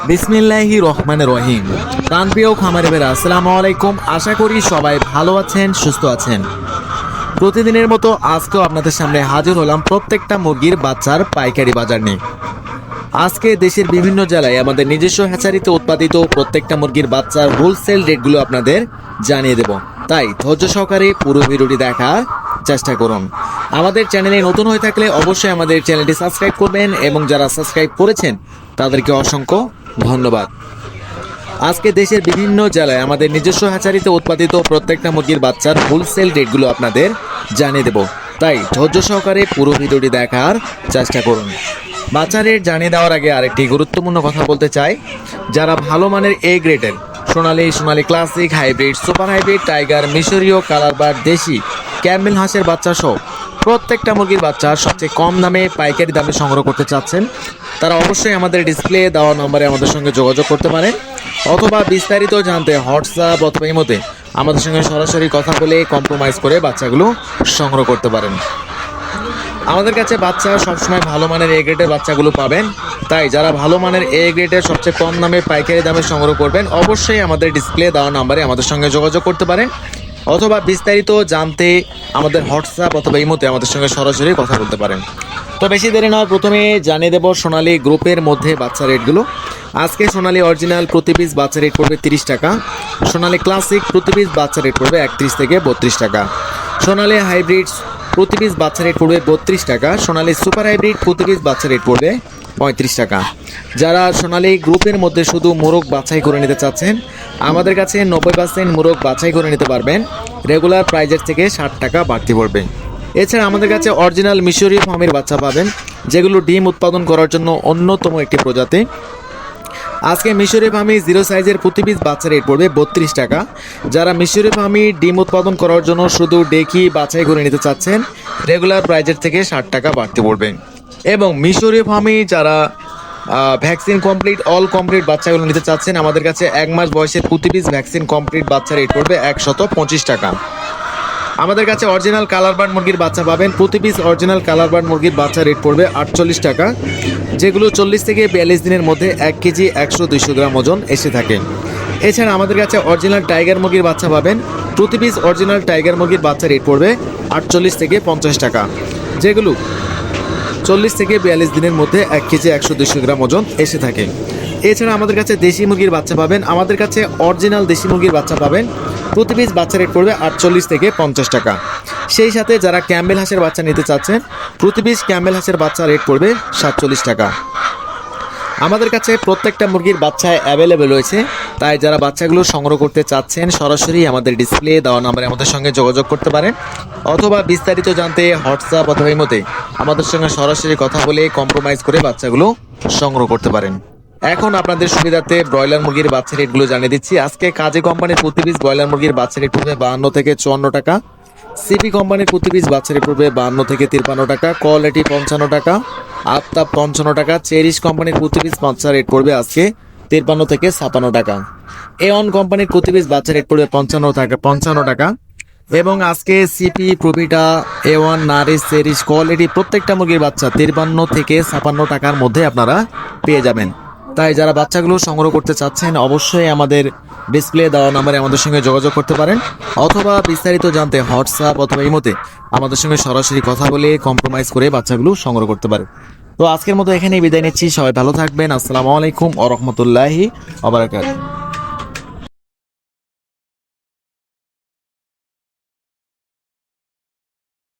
বিসমিল্লাহি রহমানির রহিম। প্রাণপ্রিয় খামারি ভাইরা, আসসালামু আলাইকুম। আশা করি সবাই ভালো আছেন, সুস্থ আছেন। প্রতিদিনের মতো আজকেও আপনাদের সামনে হাজির হলাম প্রত্যেকটা মুরগির বাচ্চার পাইকারি বাজার নিয়ে। আজকে দেশের বিভিন্ন জেলায় আমাদের নিজস্ব হ্যাচারিতে উৎপাদিত প্রত্যেকটা মুরগির বাচ্চার হোলসেল রেটগুলো আপনাদের জানিয়ে দেব, তাই ধৈর্য সহকারে পুরো ভিডিওটি দেখার চেষ্টা করুন। আমাদের চ্যানেলে নতুন হয়ে থাকলে অবশ্যই আমাদের চ্যানেলটি সাবস্ক্রাইব করবেন এবং যারা সাবস্ক্রাইব করেছেন তাদেরকে অসংখ্য ধন্যবাদ। আজকে দেশের বিভিন্ন জেলায় আমাদের নিজস্ব হ্যাচারিতে উৎপাদিত প্রত্যেকটা মুরগির বাচ্চার হোলসেল রেটগুলো আপনাদের জানিয়ে দেব, তাই ধৈর্য সহকারে পুরো ভিডিওটি দেখার চেষ্টা করুন। বাচ্চা রেট জানিয়ে দেওয়ার আগে আরেকটি গুরুত্বপূর্ণ কথা বলতে চাই। যারা ভালো মানের এ গ্রেডের Sonali classic, hybrid, super hybrid, tiger, মিশরীয়, কালারবার্ড, দেশি, ক্যামেল হাঁসের বাচ্চা সহ প্রত্যেকটা মুরগির বাচ্চা সবচেয়ে কম দামে পাইকারি দামে সংগ্রহ করতে চাচ্ছেন, তারা অবশ্যই আমাদের ডিসপ্লে দেওয়া নম্বরে আমাদের সঙ্গে যোগাযোগ করতে পারেন, অথবা বিস্তারিত জানতে হোয়াটসঅ্যাপ অথবা ইমোতে আমাদের সঙ্গে সরাসরি কথা বলে কম্প্রোমাইজ করে বাচ্চাগুলো সংগ্রহ করতে পারেন। আমাদের কাছে বাচ্চা সবসময় ভালো মানের এ গ্রেডের বাচ্চাগুলো পাবেন, তাই যারা ভালো মানের এ গ্রেডের সবচেয়ে কম দামে পাইকারি দামে সংগ্রহ করবেন অবশ্যই আমাদের ডিসপ্লে দেওয়া নম্বরে আমাদের সঙ্গে যোগাযোগ করতে পারেন, অথবা বিস্তারিত জানতে আমাদের হোয়াটসঅ্যাপ অথবা ইমোতে আমাদের সঙ্গে সরাসরি কথা বলতে পারেন। তো বেশি দেরি নয়, প্রথমে জানিয়ে দেব সোনালী গ্রুপের মধ্যে বাচ্চা রেটগুলো। আজকে সোনালী অরিজিনাল প্রতি পিস বাচ্চা রেট পড়বে 30 টাকা, সোনালী ক্লাসিক প্রতি পিস বাচ্চা রেট পড়বে 31 থেকে 32 টাকা, সোনালী হাইব্রিড প্রতি পিস বাচ্চা রেট পড়বে 32 টাকা, সোনালী সুপার হাইব্রিড প্রতি পিস বাচ্চা রেট পড়বে 35 টাকা। যারা সোনালী গ্রুপের মধ্যে শুধু মোরগ বাছাই করে নিতে চাচ্ছেন, আমাদের কাছে 90% মোরগ বাছাই করে নিতে পারবেন, রেগুলার প্রাইজের থেকে 60 টাকা বাড়তি পড়বে। এছাড়া আমাদের কাছে অরিজিনাল মিশরীয় ফার্মের বাচ্চা পাবেন, যেগুলো ডিম উৎপাদন করার জন্য অন্যতম একটি প্রজাতি। আজকে মিশরীয় ফার্মি 0 সাইজের প্রতি পিস বাচ্চা রেট পড়বে 32 টাকা। যারা মিশরীয় ফার্মি ডিম উৎপাদন করার জন্য শুধু ডেকি বাছাই করে নিতে চাচ্ছেন, রেগুলার প্রাইজের থেকে 60 টাকা বাড়তি পড়বে। এবং মিশরীয় ফার্মি যারা ভ্যাকসিন কমপ্লিট অল কমপ্লিট বাচ্চাগুলো নিতে চাচ্ছেন, আমাদের কাছে 1 মাস বয়সের প্রতি পিস ভ্যাকসিন কমপ্লিট বাচ্চা রেট পড়বে 125 টাকা। আমাদের কাছে অরিজিনাল কালারবার্ড মুরগির বাচ্চা পাবেন, প্রতি পিস অরিজিনাল কালারবার্ড মুরগির বাচ্চা রেট পড়বে 48 টাকা, যেগুলো 40 থেকে 42 দিনের মধ্যে 1 কেজি 100-200 গ্রাম ওজন এসে থাকে। এছাড়া আমাদের কাছে অরিজিনাল টাইগার মুরগির বাচ্চা পাবেন, প্রতি পিস অরিজিনাল টাইগার মুরগির বাচ্চা রেট পড়বে 48 থেকে 50 টাকা, যেগুলো 40 থেকে 42 দিনের মধ্যে 1 কেজি 100-200 গ্রাম ওজন এসে থাকে। এছাড়া আমাদের কাছে দেশি মুরগির বাচ্চা পাবেন, আমাদের কাছে অরিজিনাল দেশি মুরগির বাচ্চা পাবেন, প্রতি পিস বাচ্চা রেট পড়বে 48 থেকে 50 টাকা। সেই সাথে যারা ক্যাম্বেল হাঁসের বাচ্চা নিতে চাচ্ছেন, প্রতি পিস ক্যাম্বেল হাঁসের বাচ্চা রেট পড়বে 47 টাকা। আমাদের কাছে প্রত্যেকটা মুরগির বাচ্চা অ্যাভেলেবেল রয়েছে, তাই যারা বাচ্চাগুলো সংগ্রহ করতে চাচ্ছেন সরাসরি আমাদের ডিসপ্লে দেওয়া নম্বরে আমাদের সঙ্গে যোগাযোগ করতে পারেন, অথবা বিস্তারিত জানতে হোয়াটসঅ্যাপ অথবা ইমোতে আমাদের সঙ্গে সরাসরি কথা বলে কম্প্রোমাইজ করে বাচ্চাগুলো সংগ্রহ করতে পারেন। এখন আপনাদের সুবিধার্থে ব্রয়লার মুরগির বাচ্চা রেটগুলো জানিয়ে দিচ্ছি। আজকে কাজী কোম্পানির প্রতি পিস ব্রয়লার মুরগির বাচ্চা রেট পড়বে 52 থেকে 54 টাকা, সিপি কোম্পানির প্রতি পিস বাচ্চা রেট পড়বে 52 থেকে 53 টাকা, কোয়ালিটি 55 টাকা, আফতাব 55 টাকা, চেরিশ কোম্পানির প্রতি পিস বাচ্চা রেট পড়বে আজকে 53 থেকে 56 টাকা, এওন কোম্পানির প্রতি পিস বাচ্চা রেট পড়বে 55 টাকা। এবং আজকে CP, প্রভিটা, A1, Nourish, cherish quality প্রত্যেকটা মুরগির বাচ্চা 53 থেকে 56 টাকার মধ্যে আপনারা পেয়ে যাবেন। তাই যারা বাচ্চাগুলো সংগ্রহ করতে চাচ্ছেন অবশ্যই আমাদের ডিসপ্লে দেওয়া নম্বরে আমাদের সঙ্গে যোগাযোগ করতে পারেন, অথবা বিস্তারিত জানতে হোয়াটসঅ্যাপ অথবা ইমোতে আমাদের সঙ্গে সরাসরি কথা বলে কম্প্রোমাইজ করে বাচ্চাগুলো সংগ্রহ করতে পারেন। তো আজকের মতো এখানেই বিদায় নিচ্ছি, সবাই ভালো থাকবেন। আসসালামু আলাইকুম ওয়া রাহমাতুল্লাহি ওয়া বারাকাতুহু।